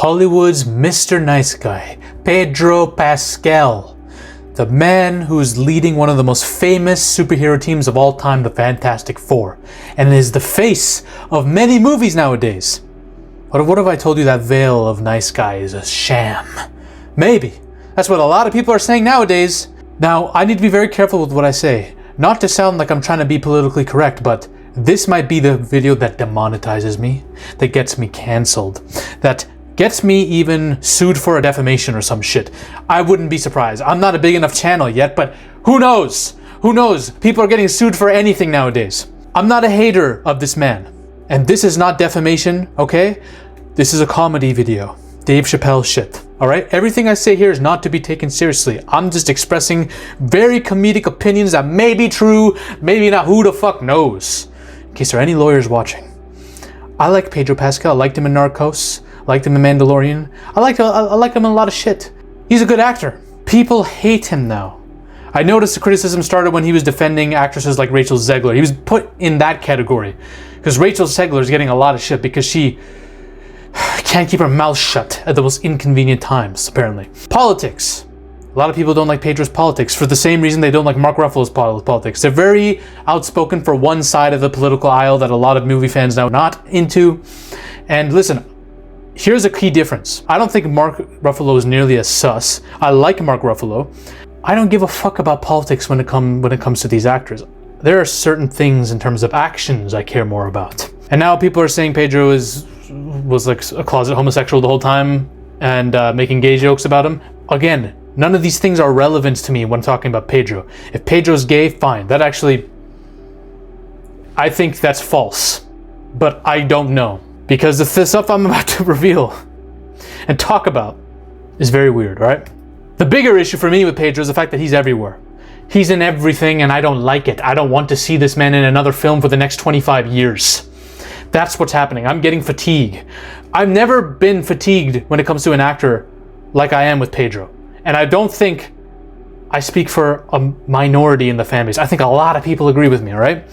Hollywood's Mr. Nice Guy, Pedro Pascal. The man who's leading one of the most famous superhero teams of all time, the Fantastic Four, and is the face of many movies nowadays. But what if I told you that veil of nice guy is a sham? Maybe. That's what a lot of people are saying nowadays. Now, I need to be very careful with what I say. Not to sound like I'm trying to be politically correct, but this might be the video that demonetizes me, that gets me cancelled, that gets me even sued for a defamation or some shit. I wouldn't be surprised. I'm not a big enough channel yet, but who knows? Who knows? People are getting sued for anything nowadays. I'm not a hater of this man. And this is not defamation, okay? This is a comedy video. Dave Chappelle shit, alright? Everything I say here is not to be taken seriously. I'm just expressing very comedic opinions that may be true, maybe not, who the fuck knows? In case there are any lawyers watching. I like Pedro Pascal. I liked him in Narcos. I liked him in Mandalorian. I like him in a lot of shit. He's a good actor. People hate him now. I noticed the criticism started when he was defending actresses like Rachel Zegler. He was put in that category. Because Rachel Zegler is getting a lot of shit because she can't keep her mouth shut at the most inconvenient times, apparently. Politics. A lot of people don't like Pedro's politics for the same reason they don't like Mark Ruffalo's politics. They're very outspoken for one side of the political aisle that a lot of movie fans now are not into. And listen, here's a key difference. I don't think Mark Ruffalo is nearly as sus. I like Mark Ruffalo. I don't give a fuck about politics when it comes to these actors. There are certain things in terms of actions I care more about. And now people are saying Pedro was like a closet homosexual the whole time and making gay jokes about him. Again, none of these things are relevant to me when talking about Pedro. If Pedro's gay, fine. That actually, I think that's false. But I don't know. Because the stuff I'm about to reveal and talk about is very weird, right? The bigger issue for me with Pedro is the fact that he's everywhere. He's in everything and I don't like it. I don't want to see this man in another film for the next 25 years. That's what's happening. I'm getting fatigue. I've never been fatigued when it comes to an actor like I am with Pedro. And I don't think I speak for a minority in the fan base. I think a lot of people agree with me, all right?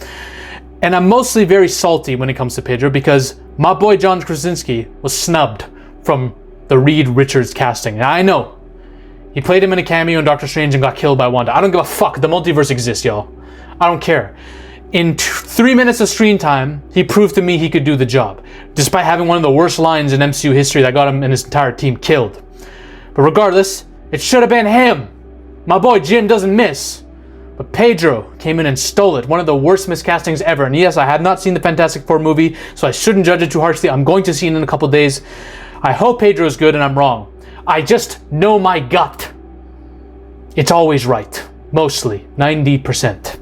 And I'm mostly very salty when it comes to Pedro because my boy John Krasinski was snubbed from the Reed Richards casting. Now I know. He played him in a cameo in Doctor Strange and got killed by Wanda. I don't give a fuck. The multiverse exists, y'all. I don't care. In 3 minutes of screen time, he proved to me he could do the job, despite having one of the worst lines in MCU history that got him and his entire team killed. But regardless, it should have been him. My boy Jim doesn't miss. But Pedro came in and stole it. One of the worst miscastings ever. And yes, I have not seen the Fantastic Four movie, so I shouldn't judge it too harshly. I'm going to see it in a couple days. I hope Pedro is good and I'm wrong. I just know my gut. It's always right. Mostly. 90%.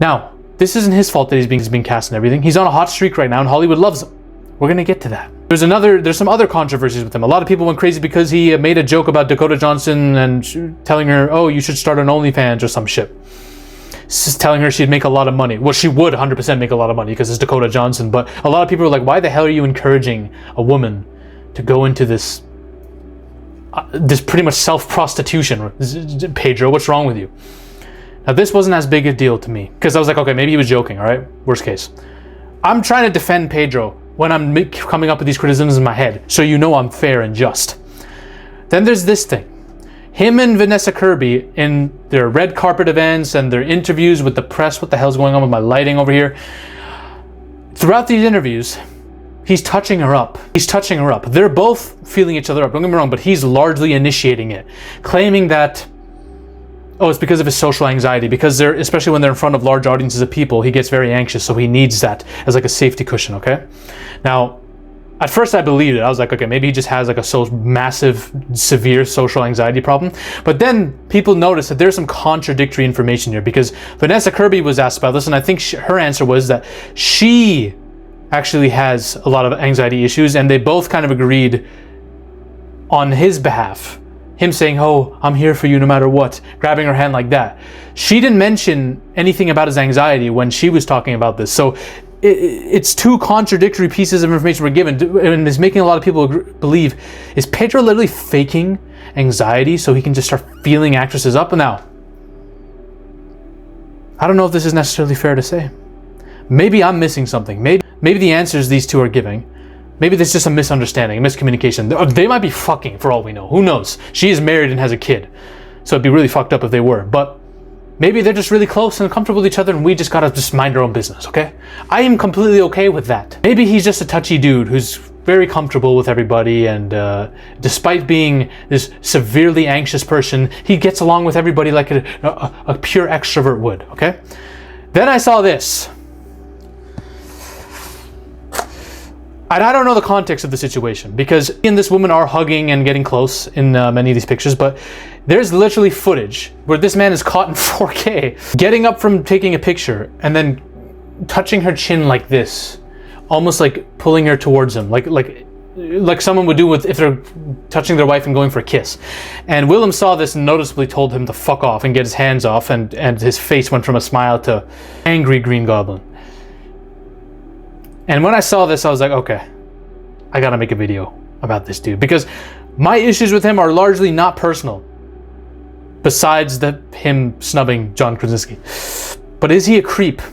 Now, this isn't his fault that he's being cast and everything. He's on a hot streak right now and Hollywood loves him. We're going to get to that. There's some other controversies with him. A lot of people went crazy because he made a joke about Dakota Johnson and telling her, oh, you should start an OnlyFans or some shit. Just telling her she'd make a lot of money. Well, she would 100% make a lot of money because it's Dakota Johnson. But a lot of people are like, why the hell are you encouraging a woman to go into this pretty much self-prostitution? Pedro, what's wrong with you? Now, this wasn't as big a deal to me because I was like, okay, maybe he was joking, all right? Worst case. I'm trying to defend Pedro when I'm coming up with these criticisms in my head, so you know I'm fair and just. Then there's this thing. Him and Vanessa Kirby in their red carpet events and their interviews with the press. What the hell's going on with my lighting over here? Throughout these interviews, he's touching her up. They're both feeling each other up. Don't get me wrong, but he's largely initiating it, claiming that, oh, it's because of his social anxiety, because especially when they're in front of large audiences of people, he gets very anxious, so he needs that as like a safety cushion, okay? Now, at first I believed it. I was like, okay, maybe he just has like a massive, severe social anxiety problem. But then people noticed that there's some contradictory information here because Vanessa Kirby was asked about this, and I think her answer was that she actually has a lot of anxiety issues, and they both kind of agreed on his behalf. Him saying, oh, I'm here for you no matter what, grabbing her hand like that. She didn't mention anything about his anxiety when she was talking about this. So it's two contradictory pieces of information we're given, and it's making a lot of people believe, is Pedro literally faking anxiety so he can just start feeling actresses up? Now, I don't know if this is necessarily fair to say. Maybe I'm missing something. Maybe the answers these two are giving Maybe there's just a misunderstanding, a miscommunication. They might be fucking for all we know. Who knows? She is married and has a kid. So it'd be really fucked up if they were. But maybe they're just really close and comfortable with each other and we just gotta just mind our own business, okay? I am completely okay with that. Maybe he's just a touchy dude who's very comfortable with everybody, and despite being this severely anxious person, he gets along with everybody like a pure extrovert would, okay? Then I saw this. And I don't know the context of the situation, because he and this woman are hugging and getting close in many of these pictures, but there's literally footage where this man is caught in 4K, getting up from taking a picture and then touching her chin like this, almost like pulling her towards him, like someone would do with if they're touching their wife and going for a kiss. And Willem saw this and noticeably told him to fuck off and get his hands off, and his face went from a smile to angry Green Goblin. And when I saw this, I was like, okay, I gotta make a video about this dude, because my issues with him are largely not personal, besides him snubbing John Krasinski. But is he a creep?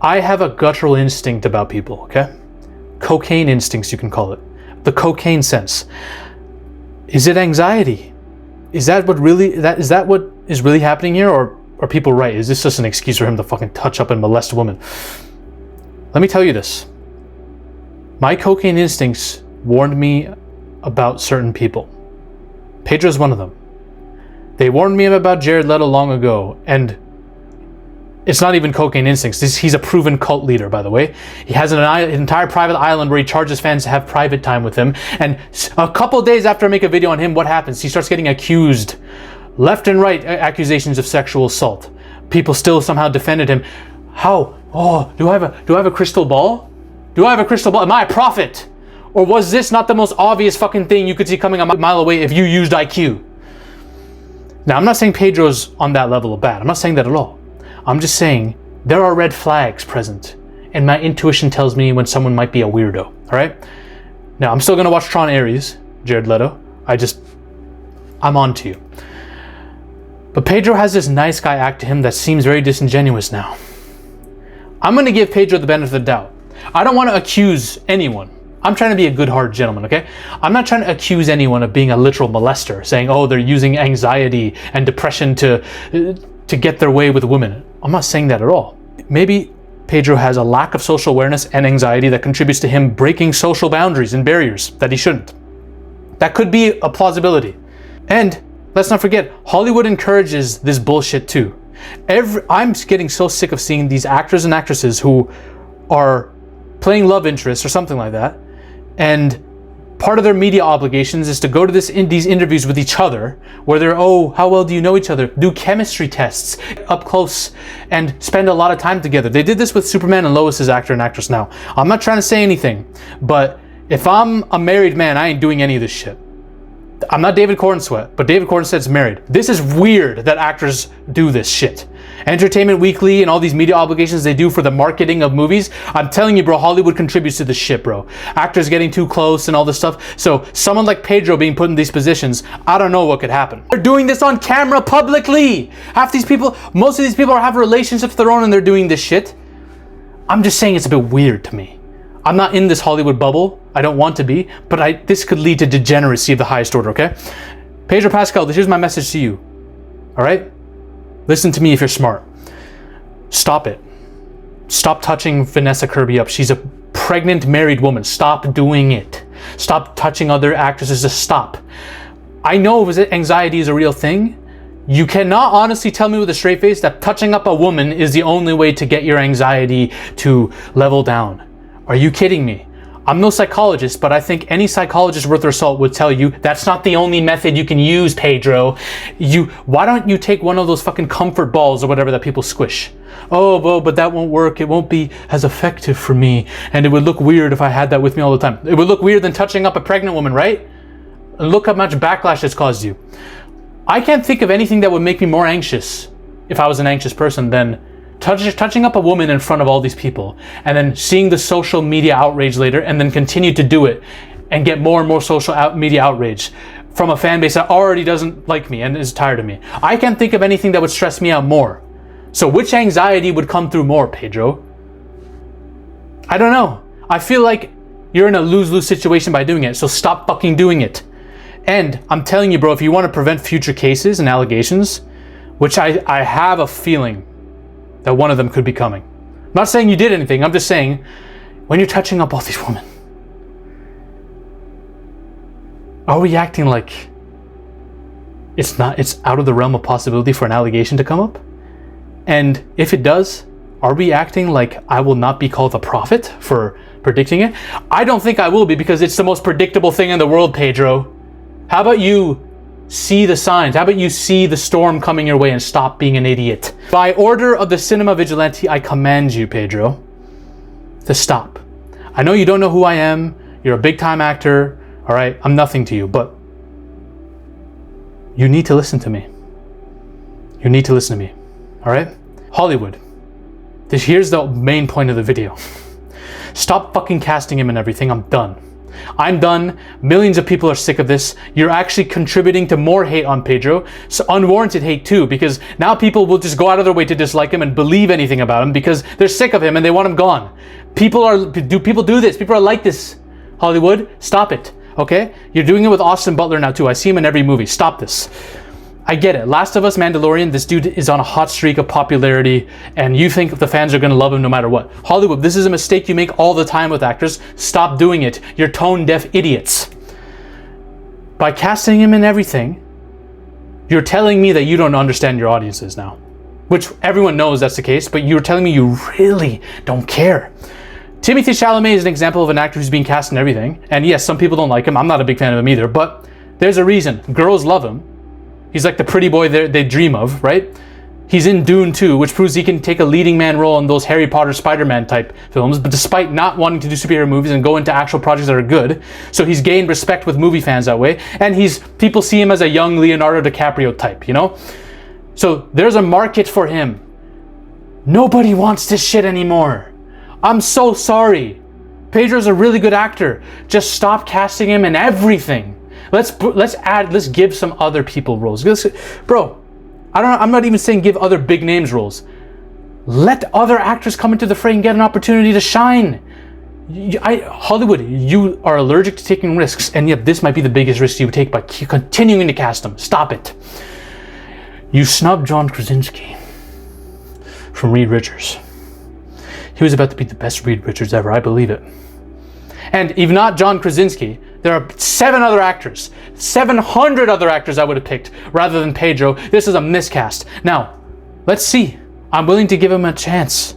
I have a guttural instinct about people, okay? Cocaine instincts, you can call it. The cocaine sense. Is it anxiety? Is that what is really happening here, or are people right? Is this just an excuse for him to fucking touch up and molest women? Let me tell you this. My cocaine instincts warned me about certain people. Pedro's one of them. They warned me about Jared Leto long ago, and it's not even cocaine instincts. He's a proven cult leader, by the way. He has an entire private island where he charges fans to have private time with him. And a couple days after I make a video on him, what happens? He starts getting accused, left and right, accusations of sexual assault. People still somehow defended him. How? Oh, do I have a crystal ball? Do I have a crystal ball? Am I a prophet? Or was this not the most obvious fucking thing you could see coming a mile away if you used IQ? Now, I'm not saying Pedro's on that level of bad. I'm not saying that at all. I'm just saying there are red flags present, and my intuition tells me when someone might be a weirdo, all right? Now, I'm still gonna watch Tron Ares, Jared Leto. I'm on to you. But Pedro has this nice guy act to him that seems very disingenuous now. I'm gonna give Pedro the benefit of the doubt. I don't wanna accuse anyone. I'm trying to be a good-hearted gentleman, okay? I'm not trying to accuse anyone of being a literal molester, saying, oh, they're using anxiety and depression to get their way with women. I'm not saying that at all. Maybe Pedro has a lack of social awareness and anxiety that contributes to him breaking social boundaries and barriers that he shouldn't. That could be a plausibility. And let's not forget, Hollywood encourages this bullshit too. I'm getting so sick of seeing these actors and actresses who are playing love interests or something like that, and part of their media obligations is to go to these interviews with each other, where they're, oh, how well do you know each other? Do chemistry tests up close and spend a lot of time together. They did this with Superman and Lois's actor and actress now. I'm not trying to say anything, but if I'm a married man, I ain't doing any of this shit. I'm not David Cornsweet, but David Cornsweet's married. This is weird that actors do this shit. Entertainment Weekly and all these media obligations they do for the marketing of movies. I'm telling you, bro, Hollywood contributes to this shit, bro. Actors getting too close and all this stuff. So someone like Pedro being put in these positions, I don't know what could happen. They're doing this on camera publicly. Most of these people have relationships of their own and they're doing this shit. I'm just saying it's a bit weird to me. I'm not in this Hollywood bubble. I don't want to be, but this could lead to degeneracy of the highest order, okay? Pedro Pascal, here's my message to you, all right? Listen to me if you're smart. Stop it. Stop touching Vanessa Kirby up. She's a pregnant married woman. Stop doing it. Stop touching other actresses. Just stop. I know anxiety is a real thing. You cannot honestly tell me with a straight face that touching up a woman is the only way to get your anxiety to level down. Are you kidding me? I'm no psychologist, but I think any psychologist worth their salt would tell you that's not the only method you can use, Pedro. Why don't you take one of those fucking comfort balls or whatever that people squish? Oh, well, but that won't work. It won't be as effective for me. And it would look weird if I had that with me all the time. It would look weird than touching up a pregnant woman, right? And look how much backlash it's caused you. I can't think of anything that would make me more anxious if I was an anxious person than touching up a woman in front of all these people and then seeing the social media outrage later and then continue to do it and get more and more social media outrage from a fan base that already doesn't like me and is tired of me. I can't think of anything that would stress me out more. So which anxiety would come through more, Pedro? I don't know. I feel like you're in a lose-lose situation by doing it. So stop fucking doing it. And I'm telling you, bro, if you want to prevent future cases and allegations, which I have a feeling that one of them could be coming. I'm not saying you did anything. I'm just saying, when you're touching up all these women, are we acting like it's out of the realm of possibility for an allegation to come up? And if it does, are we acting like I will not be called a prophet for predicting it? I don't think I will be, because it's the most predictable thing in the world, Pedro. How about you see the signs? How about you see the storm coming your way and stop being an idiot? By order of the Cinema Vigilante, I command you, Pedro, to stop. I know you don't know who I am. You're a big-time actor. All right, I'm nothing to you, but you need to listen to me. You need to listen to me. All right? Hollywood. Here's the main point of the video. Stop fucking casting him and everything. I'm done. I'm done. Millions of people are sick of this. You're actually contributing to more hate on Pedro. So unwarranted hate too, because now people will just go out of their way to dislike him and believe anything about him because they're sick of him and they want him gone. Do people do this? People are like this. Hollywood, stop it. Okay? You're doing it with Austin Butler now too. I see him in every movie. Stop this. I get it. Last of Us, Mandalorian, this dude is on a hot streak of popularity and you think the fans are going to love him no matter what. Hollywood, this is a mistake you make all the time with actors. Stop doing it. You're tone-deaf idiots. By casting him in everything, you're telling me that you don't understand your audiences now. Which everyone knows that's the case, but you're telling me you really don't care. Timothée Chalamet is an example of an actor who's being cast in everything. And yes, some people don't like him. I'm not a big fan of him either, but there's a reason. Girls love him. He's like the pretty boy they dream of, right? He's in Dune 2, which proves he can take a leading man role in those Harry Potter, Spider-Man type films, but despite not wanting to do superhero movies and go into actual projects that are good. So he's gained respect with movie fans that way. And people see him as a young Leonardo DiCaprio type, you know? So there's a market for him. Nobody wants this shit anymore. I'm so sorry. Pedro's a really good actor. Just stop casting him in everything. Let's give some other people roles. Bro, I'm not even saying give other big names roles. Let other actors come into the fray and get an opportunity to shine. Hollywood, you are allergic to taking risks, and yet this might be the biggest risk you would take by continuing to cast them. Stop it. You snubbed John Krasinski from Reed Richards. He was about to be the best Reed Richards ever, I believe it. And if not John Krasinski, there are 7 other actors, 700 other actors I would have picked rather than Pedro. This is a miscast. Now, let's see. I'm willing to give him a chance.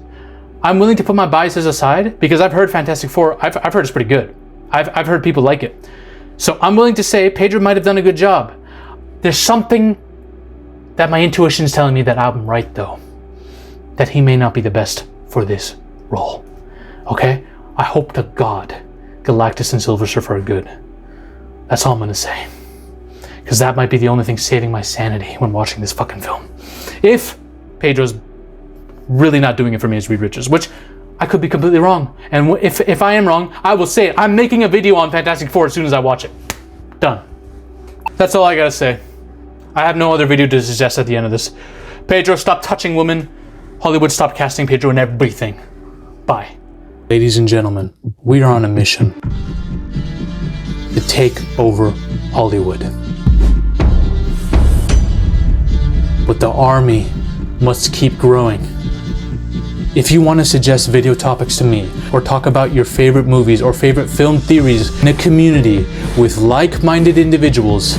I'm willing to put my biases aside because I've heard Fantastic Four. I've heard it's pretty good. I've heard people like it. So I'm willing to say Pedro might have done a good job. There's something that my intuition is telling me that I'm right though. That he may not be the best for this role. Okay? I hope to God Galactus and Silver Surfer are good. That's all I'm gonna say. Because that might be the only thing saving my sanity when watching this fucking film. If Pedro's really not doing it for me as Reed Richards, which I could be completely wrong. And if I am wrong, I will say it. I'm making a video on Fantastic Four as soon as I watch it. Done. That's all I gotta say. I have no other video to suggest at the end of this. Pedro, stop touching women. Hollywood, stop casting Pedro in everything. Bye. Ladies and gentlemen, we are on a mission to take over Hollywood. But the army must keep growing. If you want to suggest video topics to me, or talk about your favorite movies or favorite film theories in a community with like-minded individuals,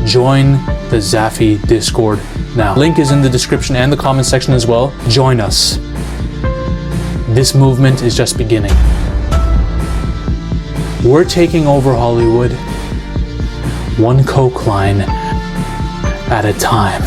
join the Zafy Discord now. Link is in the description and the comment section as well. Join us. This movement is just beginning. We're taking over Hollywood, one coke line at a time.